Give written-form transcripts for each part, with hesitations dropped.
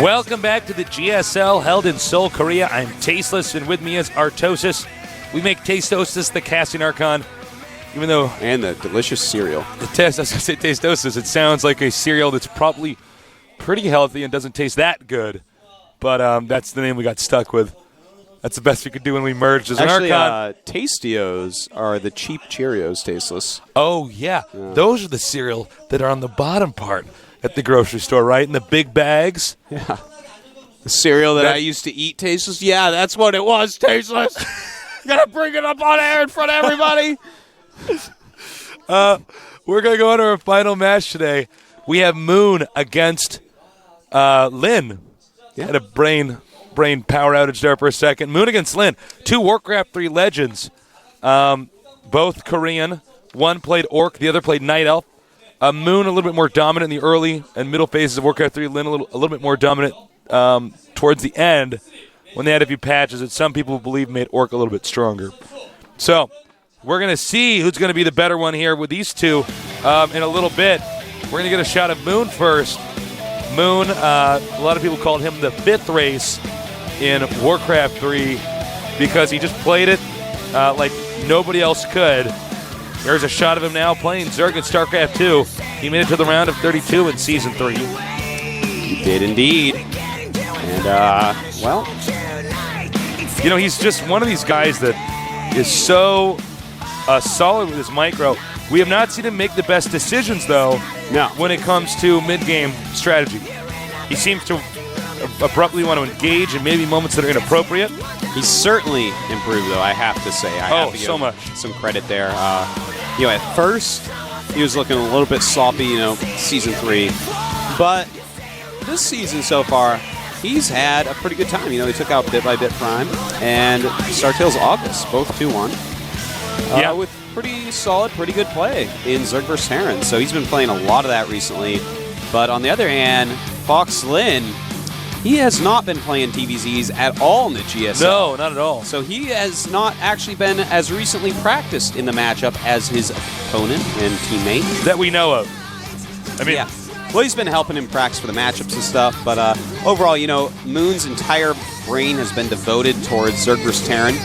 Welcome back to the GSL held in Seoul, Korea. I'm Tasteless, and with me is Artosis. We make Tastosis the casting Archon, even though... And the delicious cereal. I was going to say Tastosis. It sounds like a cereal that's probably pretty healthy and doesn't taste that good. But that's the name we got stuck with. That's the best we could do when we merged as an Archon. Actually, Tastios are the cheap Cheerios, Tasteless. Oh, yeah. Those are the cereal that are on the bottom part at the grocery store, right? In the big bags. Yeah. The cereal that I used to eat, Tasteless. Yeah, that's what it was, Tasteless. Gotta bring it up on air in front of everybody. We're going to go into our final match today. We have Moon against Lin. Yeah. Had a brain power outage there for a second. Moon against Lin. Two Warcraft 3 legends. Both Korean. One played Orc, the other played Night Elf. Moon a little bit more dominant in the early and middle phases of Warcraft 3. Lin a little bit more dominant towards the end when they had a few patches that some people believe made Orc a little bit stronger. So we're going to see who's going to be the better one here with these two in a little bit. We're going to get a shot of Moon first. Moon, a lot of people called him the fifth race in Warcraft 3 because he just played it like nobody else could. There's a shot of him now playing Zerg in StarCraft 2. He made it to the round of 32 in Season 3. He did indeed. And, well... You know, he's just one of these guys that is so solid with his micro. We have not seen him make the best decisions, though, when it comes to mid-game strategy. He seems to abruptly want to engage in maybe moments that are inappropriate. He's certainly improved, though, I have to say. I have to give him some credit there. At first, he was looking a little bit sloppy, Season 3. But this season so far, he's had a pretty good time. He took out Bit by Bit Prime and Star Tales August, both 2-1. With pretty solid, pretty good play in Zerg vs. Terran. So he's been playing a lot of that recently. But on the other hand, Fox Lin, he has not been playing TVZs at all in the GSL. No, not at all. So he has not actually been as recently practiced in the matchup as his opponent and teammate. That we know of. I mean, yeah. Well, he's been helping him practice for the matchups and stuff, but overall, Moon's entire brain has been devoted towards Zerg vs. Terran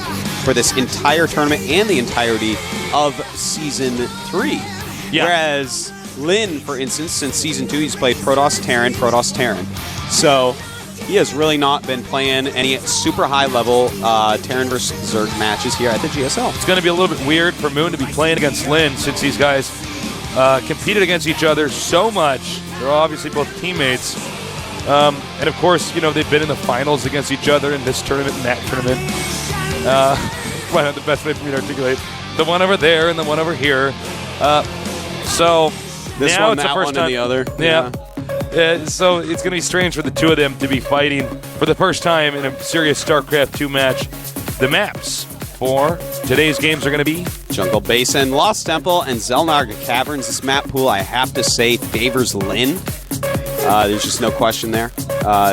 for this entire tournament and the entirety of Season 3. Yeah. Whereas Lin, for instance, since Season 2, he's played Protoss Terran, Protoss Terran. So he has really not been playing any super high-level Terran vs. Zerg matches here at the GSL. It's going to be a little bit weird for Moon to be playing against Lin since these guys competed against each other so much. They're obviously both teammates. And, of course, they've been in the finals against each other in this tournament and that tournament. Probably not the best way for me to articulate. The one over there and the one over here. So this now one, it's the that first one, time. and the other. Yeah. So it's going to be strange for the two of them to be fighting for the first time in a serious StarCraft 2 match. The maps for today's games are going to be Jungle Basin, Lost Temple, and Zelnaga Caverns. This map pool, I have to say, favors Lin. There's just no question there.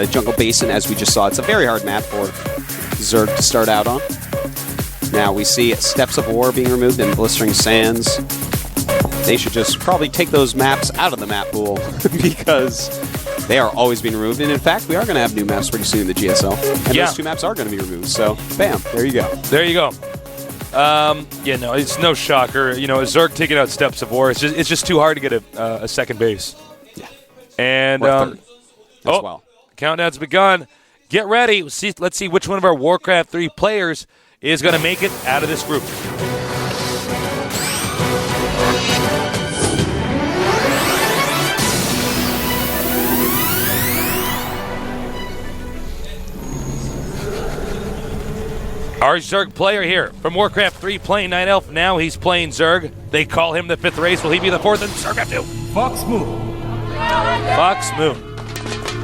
Jungle Basin, as we just saw, it's a very hard map for Zerg to start out on. Now we see Steps of War being removed and Blistering Sands. They should just probably take those maps out of the map pool because they are always being removed. And in fact, we are going to have new maps pretty soon in the GSL. And those two maps are going to be removed. So, bam, there you go. There you go. It's no shocker. Zerg taking out Steps of War. It's just too hard to get a second base. Yeah. And third as well. Countdown's begun. Get ready. Let's see which one of our Warcraft 3 players is going to make it out of this group. Our Zerg player here from Warcraft 3 playing Night Elf. Now he's playing Zerg. They call him the fifth race. Will he be the fourth in StarCraft 2? Fox Moon. Fox Moon.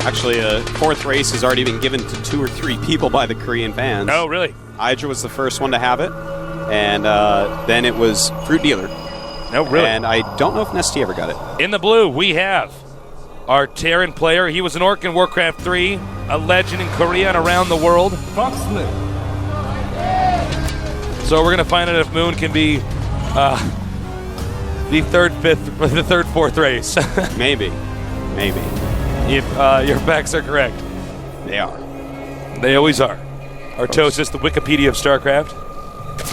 Actually, fourth race has already been given to 2 or 3 people by the Korean fans. Oh, really? Hydra was the first one to have it, and then it was Fruit Dealer. No, really? And I don't know if Nesty ever got it. In the blue, we have our Terran player. He was an Orc in Warcraft 3, a legend in Korea and around the world. Fox Lin. So we're going to find out if Moon can be the third, fourth race. Maybe. If your facts are correct. They are. They always are. Artosis, the Wikipedia of StarCraft.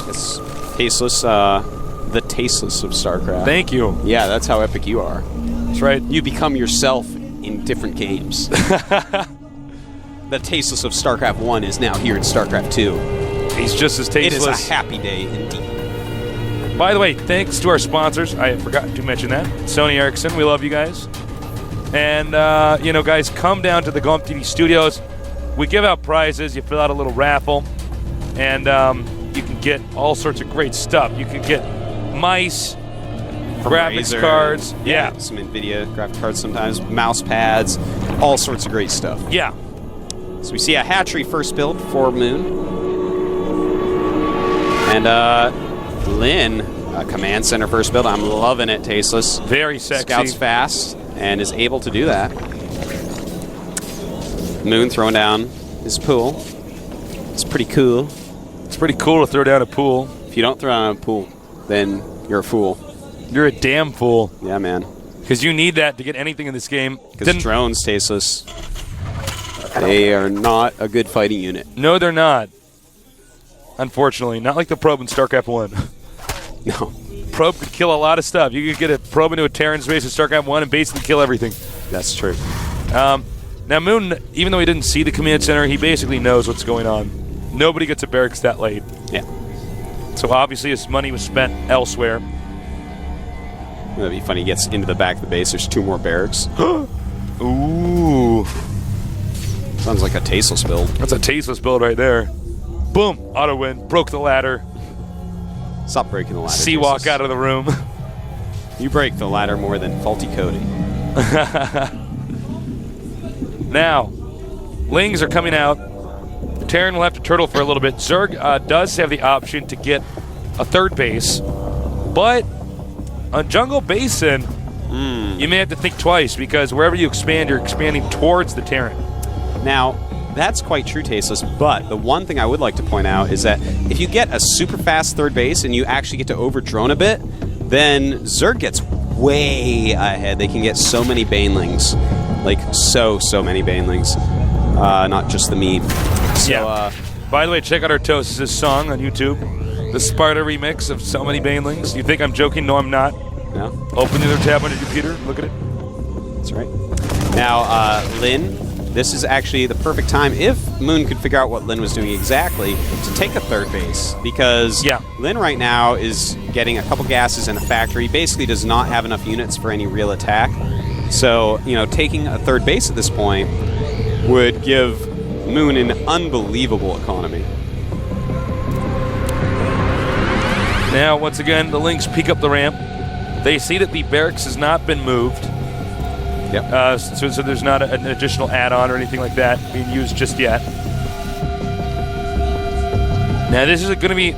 It's tasteless, the tasteless of StarCraft. Thank you. Yeah, that's how epic you are. That's right. You become yourself in different games. The tasteless of StarCraft 1 is now here in StarCraft 2. He's just as tasteless. It is a happy day indeed. By the way, thanks to our sponsors. I forgot to mention that. Sony Ericsson, we love you guys. And, guys, come down to the Gump TV studios. We give out prizes. You fill out a little raffle. And you can get all sorts of great stuff. You can get mice, graphics cards. Yeah. Some NVIDIA graphics cards sometimes, mouse pads, all sorts of great stuff. Yeah. So we see a hatchery first build for Moon. And Lynn, a command center first build. I'm loving it, Tasteless. Very sexy. Scouts fast and is able to do that. Moon throwing down his pool. It's pretty cool. It's pretty cool to throw down a pool. If you don't throw down a pool, then you're a fool. You're a damn fool. Yeah, man. Because you need that to get anything in this game. Because drones, Tasteless, they are not a good fighting unit. No, they're not. Unfortunately. Not like the probe in StarCraft 1. No. Probe could kill a lot of stuff. You could get a probe into a Terran space in StarCraft 1 and basically kill everything. That's true. Now, Moon, even though he didn't see the command center, he basically knows what's going on. Nobody gets a barracks that late. Yeah. So obviously his money was spent elsewhere. That'd be funny. He gets into the back of the base. There's 2 more barracks. Ooh. Sounds like a tasteless build. That's a tasteless build right there. Boom. Auto win. Broke the ladder. Stop breaking the ladder. Seawalk out of the room. You break the ladder more than faulty coding. Now, Lings are coming out. Terran will have to turtle for a little bit. Zerg does have the option to get a third base. But on Jungle Basin, you may have to think twice because wherever you expand, you're expanding towards the Terran. Now, that's quite true, Tasteless, but the one thing I would like to point out is that if you get a super fast third base and you actually get to over-drone a bit, then Zerg gets way ahead. They can get so many Banelings. Like, so many Banelings. Not just the meme. So, yeah. By the way, check out Artosis' song on YouTube. The Sparta remix of So Many Banelings. You think I'm joking? No, I'm not. No? Open the other tab on your computer. Look at it. That's right. Now, Lynn, this is actually the perfect time, if Moon could figure out what Lynn was doing exactly, to take a third base. Because Lynn right now is getting a couple gases in a factory. Basically does not have enough units for any real attack. So, taking a third base at this point would give Moon an unbelievable economy. Now, once again, the Lynx peek up the ramp. They see that the barracks has not been moved. Yep. So there's not an additional add-on or anything like that being used just yet. Now, this is going to be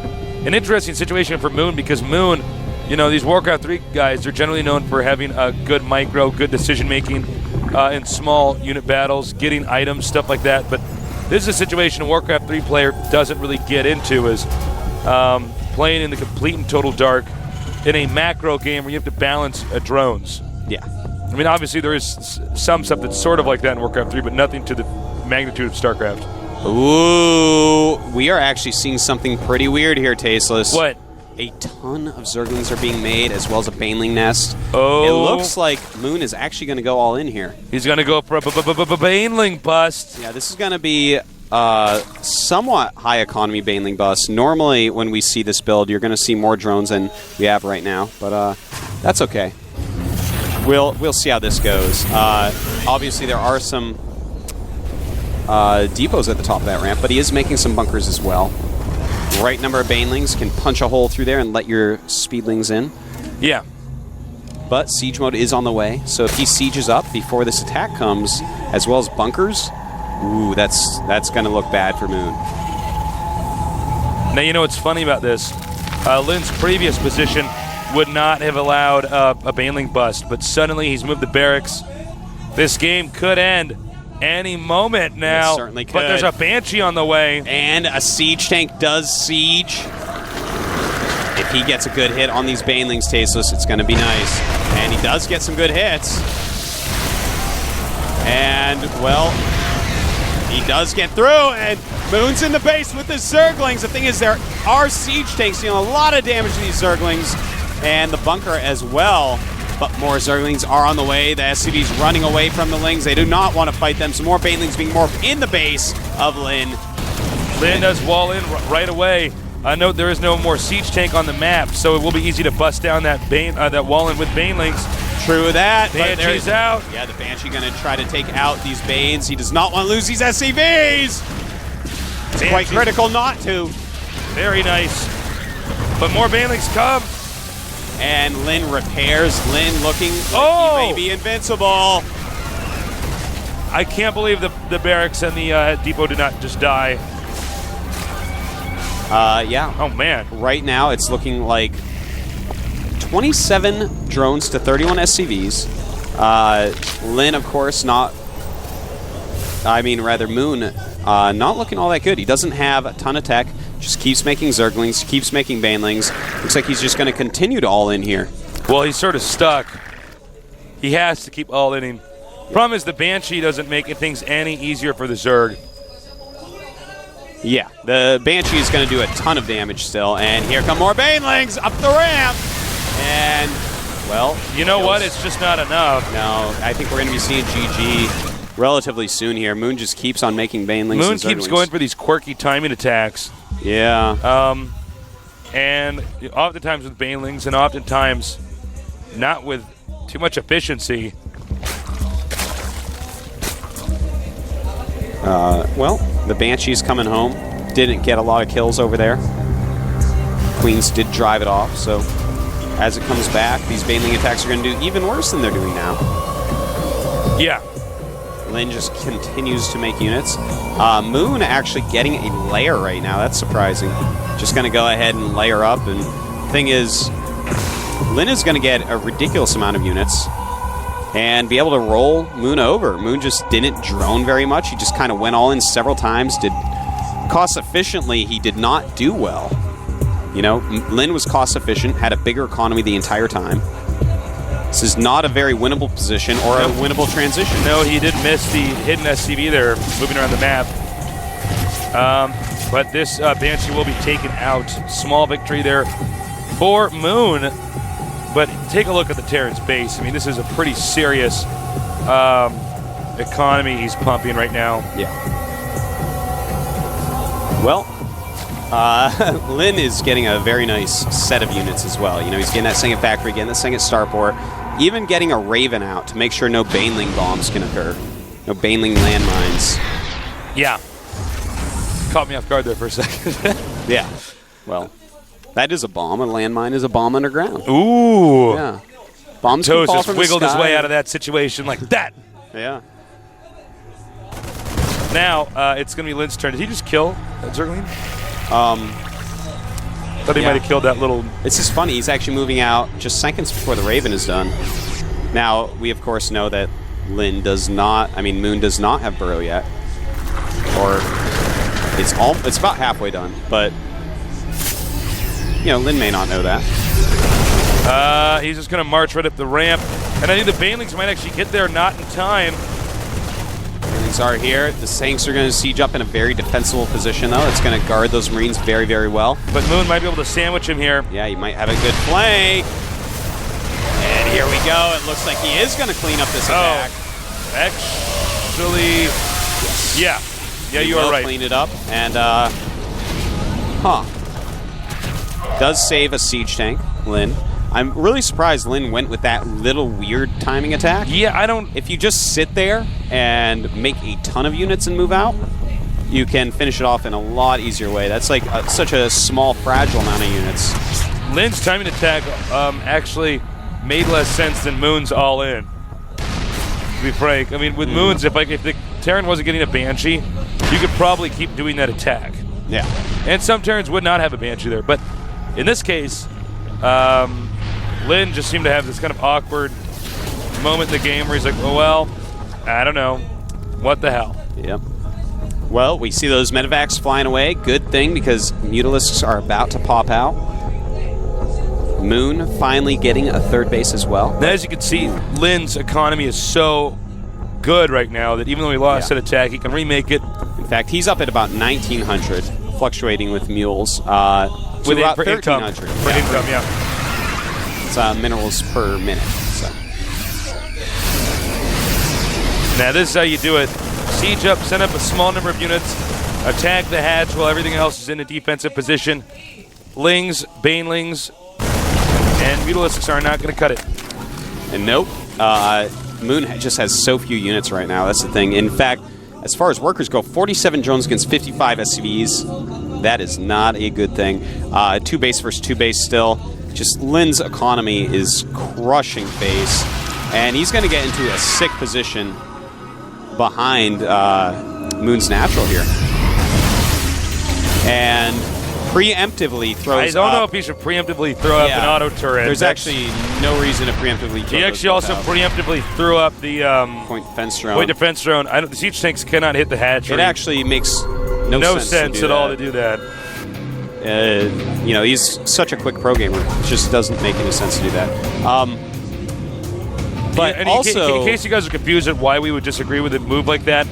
an interesting situation for Moon because Moon, these Warcraft 3 guys, they're generally known for having a good micro, good decision-making in small unit battles, getting items, stuff like that. But this is a situation a Warcraft 3 player doesn't really get into is playing in the complete and total dark in a macro game where you have to balance drones. Yeah. I mean, obviously there is some stuff that's sort of like that in Warcraft 3, but nothing to the magnitude of StarCraft. Ooh, we are actually seeing something pretty weird here, Tasteless. What? A ton of Zerglings are being made, as well as a Baneling nest. Oh. It looks like Moon is actually going to go all in here. He's going to go for a Baneling bust. Yeah, this is going to be somewhat high economy Baneling bust. Normally, when we see this build, you're going to see more drones than we have right now, but that's okay. We'll see how this goes. Obviously, there are some depots at the top of that ramp, but he is making some bunkers as well. Right number of Banelings can punch a hole through there and let your Speedlings in. Yeah. But siege mode is on the way, so if he sieges up before this attack comes, as well as bunkers, ooh, that's going to look bad for Moon. Now, what's funny about this? Lynn's previous position would not have allowed a Baneling bust, but suddenly he's moved the barracks. This game could end any moment now. It certainly could. But there's a Banshee on the way. And a siege tank does siege. If he gets a good hit on these Banelings, Tasteless, it's going to be nice. And he does get some good hits. And, well, He does get through, and Moon's in the base with the Zerglings. The thing is, there are siege tanks dealing a lot of damage to these Zerglings, and the bunker as well. But more Zerglings are on the way. The SCV's running away from the Lings. They do not want to fight them. Some more Banelings being morphed in the base of Lin. Lin does wall in right away. Note there is no more siege tank on the map, so it will be easy to bust down that that wall in with Banelings. True that. Banshee's out. Yeah, the Banshee going to try to take out these Banes. He does not want to lose these SCVs. It's quite critical not to. Very nice. But more Banelings come. And Lin repairs. Lin looking like he may be invincible. I can't believe the barracks and the depot did not just die. Yeah. Oh, man. Right now, it's looking like 27 drones to 31 SCVs. Lin, of course, Moon, not looking all that good. He doesn't have a ton of tech. Just keeps making Zerglings, keeps making Banelings. Looks like he's just going to continue to all in here. Well, he's sort of stuck. He has to keep all inning. Problem is the Banshee doesn't make things any easier for the Zerg. Yeah, the Banshee is going to do a ton of damage still, and here come more Banelings up the ramp. And, well... You know what? It's just not enough. No, I think we're going to be seeing GG relatively soon here. Moon just keeps on making Banelings. Moon keeps going for these quirky timing attacks. Yeah. And oftentimes with Banelings and oftentimes not with too much efficiency. Well, the Banshee's coming home. Didn't get a lot of kills over there. Queens did drive it off, so as it comes back, these Baneling attacks are going to do even worse than they're doing now. Yeah. Lin just continues to make units. Moon actually getting a layer right now. That's surprising. Just going to go ahead and layer up. And the thing is, Lin is going to get a ridiculous amount of units and be able to roll Moon over. Moon just didn't drone very much. He just kind of went all in several times. Did cost efficiently, he did not do well. You know, Lin was cost efficient, had a bigger economy the entire time. This is not a very winnable position or a winnable transition. No, he did miss the hidden SCV there, moving around the map. But this Banshee will be taken out. Small victory there for Moon. But take a look at the Terran's base. I mean, this is a pretty serious economy he's pumping right now. Yeah. Well, Lin is getting a very nice set of units as well. You know, he's getting that second factory, getting that second starport, even getting a Raven out to make sure no Baneling bombs can occur. No Baneling landmines. Yeah. Caught me off guard there for a second. Yeah. Well, that is a bomb. A landmine is a bomb underground. Ooh. Yeah. Bombs Toes can fall just from wiggled the his sky. way out of that situation like that. Yeah. Now, it's going to be Lin's turn. Did he just kill that Zergling? Thought he might have killed that little... This is funny. He's actually moving out just seconds before the Raven is done. Now, we of course know that Moon does not have Burrow yet. Or it's about halfway done, but you know, Lin may not know that. He's just going to march right up the ramp. And I think the Banelings might actually get there not in time. Banelings are here. The Saints are going to siege up in a very defensible position, though. It's going to guard those Marines very, very well. But Moon might be able to sandwich him here. Yeah, he might have a good flank. And here we go. It looks like he is going to clean up this attack. Actually, yeah. Yeah, you are right. Clean it up. And, does save a siege tank, Lin. I'm really surprised Lin went with that little weird timing attack. Yeah, I don't... If you just sit there and make a ton of units and move out, you can finish it off in a lot easier way. That's like such a small, fragile amount of units. Lin's timing attack actually made less sense than Moon's all-in, to be frank. I mean, with Moon's, if the Terran wasn't getting a Banshee, you could probably keep doing that attack. Yeah. And some Terrans would not have a Banshee there. But in this case, Lin just seemed to have this kind of awkward moment in the game where he's like, oh, well, I don't know. What the hell? Yep. Well, we see those medevacs flying away. Good thing, because Mutalisks are about to pop out. Moon finally getting a third base as well. And as you can see, Lin's economy is so good right now that even though he lost that attack, he can remake it fact, he's up at about 1,900, fluctuating with mules. With about for income. 1,300. For income, yeah. It's minerals per minute. So. Now this is how you do it. Siege up, send up a small number of units, attack the hatch while everything else is in a defensive position. Lings, Banelings, and Mutalisks are not going to cut it. And nope. Moon just has so few units right now. That's the thing. In fact, as far as workers go, 47 drones against 55 SCVs. That is not a good thing. 2 base versus 2 base still. Just Lin's economy is crushing FaZe. And he's going to get into a sick position behind Moon's natural here. And preemptively throws I don't know up. if he should preemptively throw up an auto turret. There's actually no reason to preemptively throw He actually also preemptively threw up the point defense drone. Point defense drone. The siege tanks cannot hit the hatch. It actually makes no sense at all to do that. You know, he's such a quick pro gamer. It just doesn't make any sense to do that. But and also, in case you guys are confused at why we would disagree with a move like that,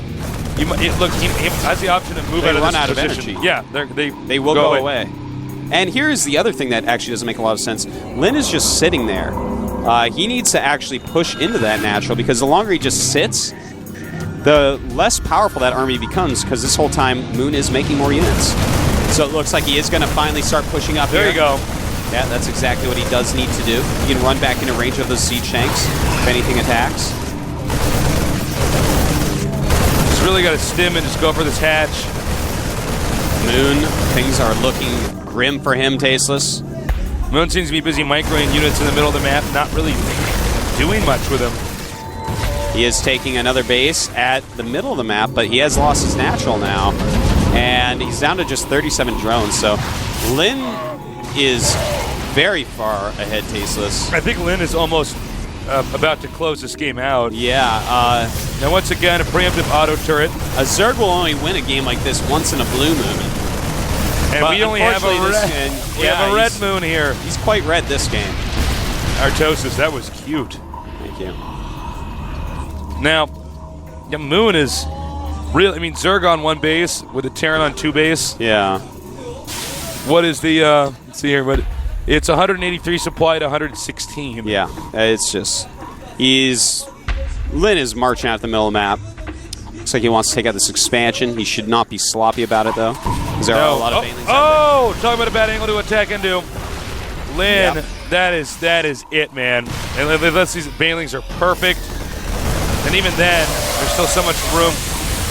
look, he has the option to move out of this position. Energy. Yeah, they will go away. And here's the other thing that actually doesn't make a lot of sense. Lin is just sitting there. He needs to actually push into that natural, because the longer he just sits, the less powerful that army becomes, because this whole time Moon is making more units. So it looks like he is going to finally start pushing up There here. you go. Yeah, that's exactly what he does need to do. He can run back into range of those siege tanks if anything attacks. Just really got to stim and just go for this hatch. Moon, things are looking grim for him, Tasteless. Moon seems to be busy microing units in the middle of the map, not really doing much with them. He is taking another base at the middle of the map, but he has lost his natural now. And he's down to just 37 drones, so Lin is very far ahead, Tasteless. I think Lin is almost about to close this game out. Yeah. Now, once again, a preemptive auto turret. A Zerg will only win a game like this once in a blue moon. And but we only have a red, we have a red moon here. He's quite red this game. Artosis, that was cute. Thank you. Now, the Moon is really, Zerg on 1 base with a Terran on 2 base. Yeah. What is the, let's see here, but it's 183 supply to 116. Yeah, it's just, Lin is marching out the middle of the map. Looks like he wants to take out this expansion. He should not be sloppy about it, though, because there are a lot of Banelings out there. Talking about a bad angle to attack into. Lin, Yep. that is it, man. And let's see, Banelings are perfect. And even then, there's still so much room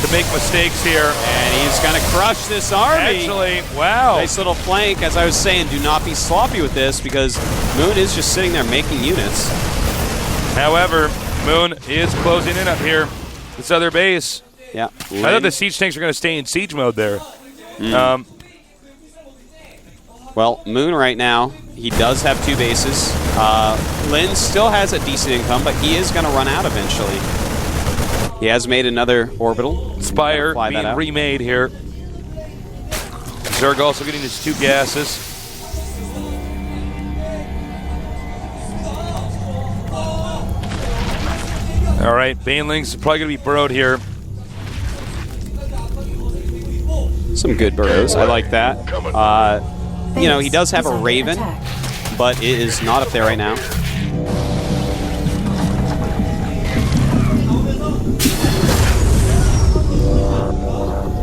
to make mistakes here. And he's going to crush this army. Actually, wow. Nice little flank. As I was saying, do not be sloppy with this, because Moon is just sitting there making units. However, Moon is closing in up here. This other base. Yeah. I thought the siege tanks were going to stay in siege mode there. Well, Moon right now, he does have 2 bases. Lin still has a decent income, but he is going to run out eventually. He has made another orbital. Spire being remade here. Zerg also getting his 2 gases. All right, Banelings probably going to be burrowed here. Some good burrows. I like that. You know, he does have a Raven, but it is not up there right now.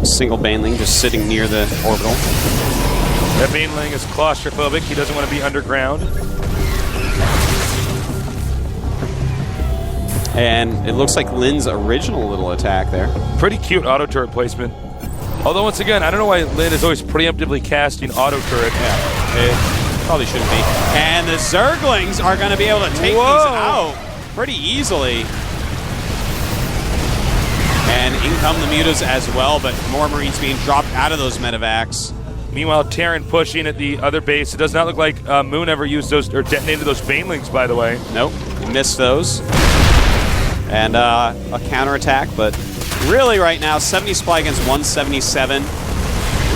Single Baneling just sitting near the orbital. That Baneling is claustrophobic. He doesn't want to be underground. And it looks like Lin's original little attack there. Pretty cute auto turret placement. Although, once again, I don't know why Lin is always preemptively casting auto turret. Yeah, it probably shouldn't be. And the Zerglings are going to be able to take these out pretty easily. And in come the Mutas as well, but more Marines being dropped out of those medevacs. Meanwhile, Terran pushing at the other base. It does not look like Moon ever used those or detonated those Banelings, by the way. Nope, missed those. And a counterattack, but really right now, 70 supply against 177.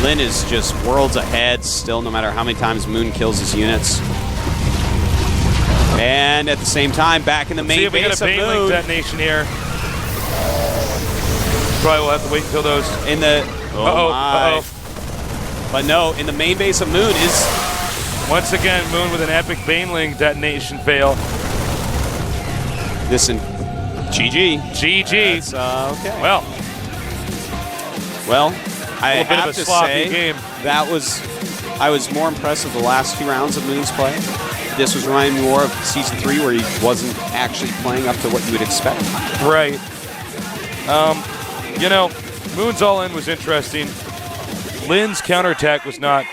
Lin is just worlds ahead still, no matter how many times Moon kills his units. And at the same time, back in the main base of Moon. See if we get a Baneling detonation here. Probably will have to wait until those. In the my. But no, in the main base of Moon is... Once again, Moon with an epic Baneling detonation fail. This in GG. GG. Okay. Well, I have to say game. I was more impressed with the last 2 rounds of Moon's play. This was reminding me more of Season 3 where he wasn't actually playing up to what you would expect. Right. Moon's all-in was interesting. Lynn's counterattack was not...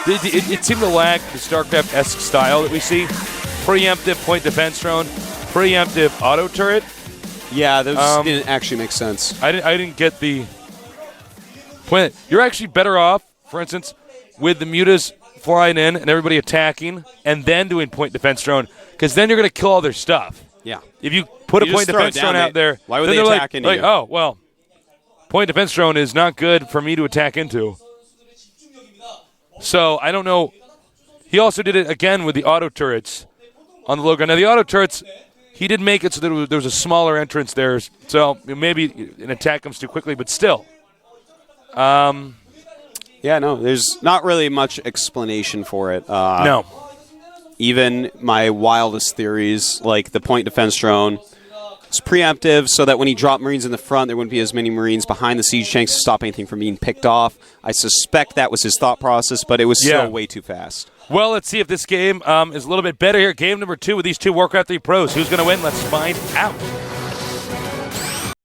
It seemed to lack the StarCraft-esque style that we see. Preemptive point defense drone, preemptive auto turret. Yeah, those didn't actually make sense. I didn't get the point. You're actually better off, for instance, with the mutas flying in and everybody attacking and then doing point defense drone, because then you're going to kill all their stuff. Yeah. If you put a point defense drone out there, why would they attack into you? Oh, well, point defense drone is not good for me to attack into. So I don't know. He also did it again with the auto turrets on the low ground. Now, the auto turrets, he did make it so that there was a smaller entrance there. So maybe an attack comes too quickly, but still. Yeah, no, there's not really much explanation for it. No. Even my wildest theories, like the point defense drone, it's preemptive so that when he dropped Marines in the front, there wouldn't be as many Marines behind the siege tanks to stop anything from being picked off. I suspect that was his thought process, but it was still way too fast. Well, let's see if this game is a little bit better here. Game number 2 with these 2 Warcraft 3 pros. Who's going to win? Let's find out.